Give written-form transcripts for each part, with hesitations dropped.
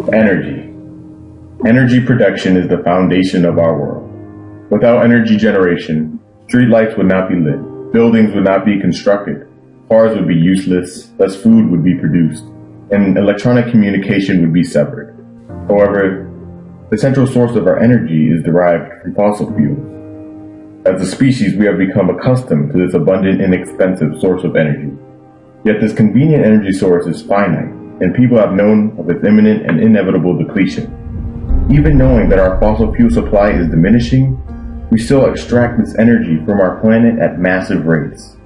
Energy. Energy production is the foundation of our world. Without energy generation, streetlights would not be lit, buildings would not be constructed, cars would be useless, less food would be produced, and electronic communication would be severed. However, the central source of our energy is derived from fossil fuels. As a species, we have become accustomed to this abundant, inexpensive source of energy. Yet this convenient energy source is finite, and people have known of its imminent and inevitable depletion. Even knowing that our fossil fuel supply is diminishing, we still extract this energy from our planet at massive rates.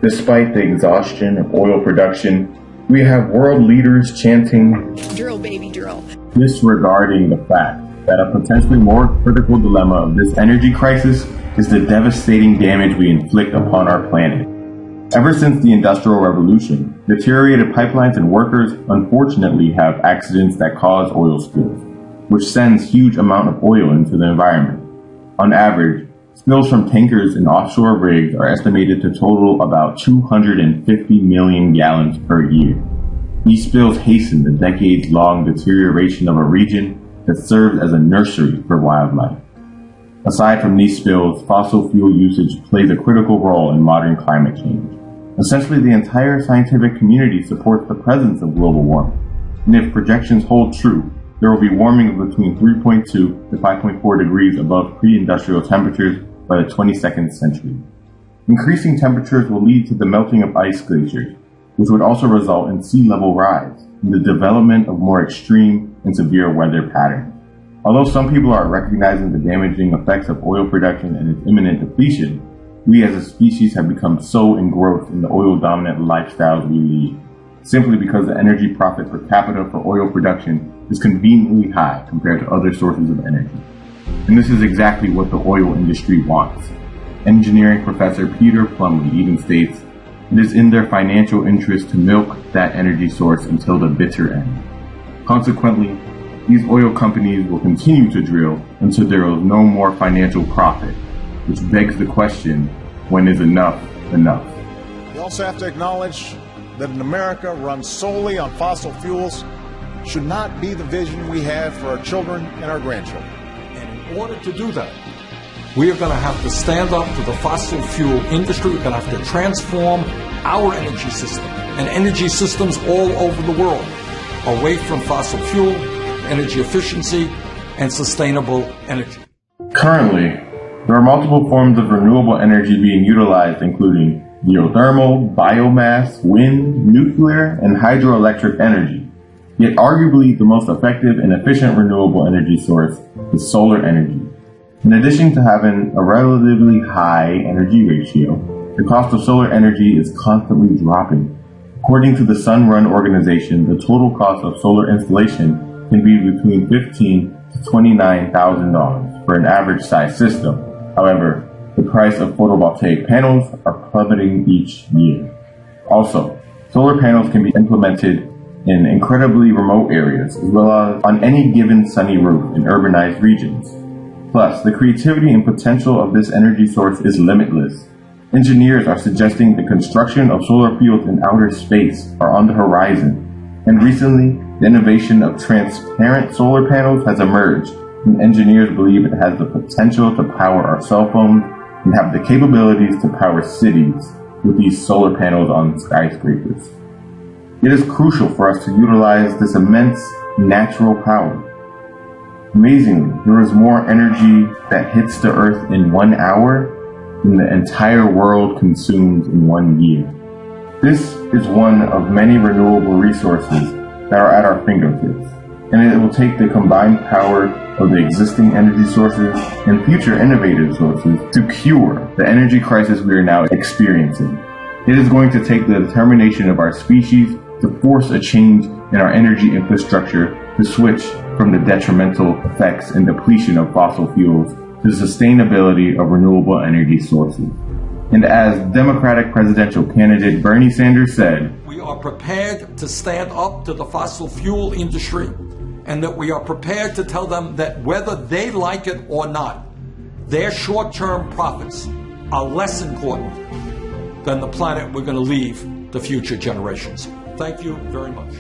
Despite the exhaustion of oil production, we have world leaders chanting, "Drill, baby, drill," disregarding the fact that a potentially more critical dilemma of this energy crisis is the devastating damage we inflict upon our planet. Ever since the Industrial Revolution, deteriorated pipelines and workers unfortunately have accidents that cause oil spills, which sends huge amount of oil into the environment. On average, spills from tankers and offshore rigs are estimated to total about 250 million gallons per year. These spills hasten the decades-long deterioration of a region that serves as a nursery for wildlife. Aside from these spills, fossil fuel usage plays a critical role in modern climate change. Essentially, the entire scientific community supports the presence of global warming. And if projections hold true, there will be warming of between 3.2 to 5.4 degrees above pre-industrial temperatures by the 22nd century. Increasing temperatures will lead to the melting of ice glaciers, which would also result in sea level rise and the development of more extreme and severe weather patterns. Although some people are recognizing the damaging effects of oil production and its imminent depletion, we as a species have become so engrossed in the oil-dominant lifestyles we lead, simply because the energy profit per capita for oil production is conveniently high compared to other sources of energy. And this is exactly what the oil industry wants. Engineering professor Peter Plumley even states, "It is in their financial interest to milk that energy source until the bitter end." Consequently, these oil companies will continue to drill until there is no more financial profit, which begs the question, when is enough enough? We also have to acknowledge that an America run solely on fossil fuels should not be the vision we have for our children and our grandchildren. And in order to do that, we are going to have to stand up to the fossil fuel industry. We're going to have to transform our energy system and energy systems all over the world away from fossil fuel, energy efficiency, and sustainable energy. Currently, there are multiple forms of renewable energy being utilized, including geothermal, biomass, wind, nuclear, and hydroelectric energy. Yet arguably the most effective and efficient renewable energy source is solar energy. In addition to having a relatively high energy ratio, the cost of solar energy is constantly dropping. According to the Sunrun organization, the total cost of solar installation can be between $15,000 to $29,000 for an average size system. However, the price of photovoltaic panels are plummeting each year. Also, solar panels can be implemented in incredibly remote areas as well as on any given sunny roof in urbanized regions. Plus, the creativity and potential of this energy source is limitless. Engineers are suggesting the construction of solar fields in outer space are on the horizon. And recently, the innovation of transparent solar panels has emerged, and engineers believe it has the potential to power our cell phones and have the capabilities to power cities with these solar panels on skyscrapers. It is crucial for us to utilize this immense natural power. Amazingly, there is more energy that hits the earth in 1 hour than the entire world consumes in 1 year. This is one of many renewable resources that are at our fingertips, and it will take the combined power of the existing energy sources and future innovative sources to cure the energy crisis we are now experiencing. It is going to take the determination of our species to force a change in our energy infrastructure to switch from the detrimental effects and depletion of fossil fuels to the sustainability of renewable energy sources. And as Democratic presidential candidate Bernie Sanders said, "We are prepared to stand up to the fossil fuel industry, and that we are prepared to tell them that whether they like it or not, their short-term profits are less important than the planet we're going to leave to future generations." Thank you very much.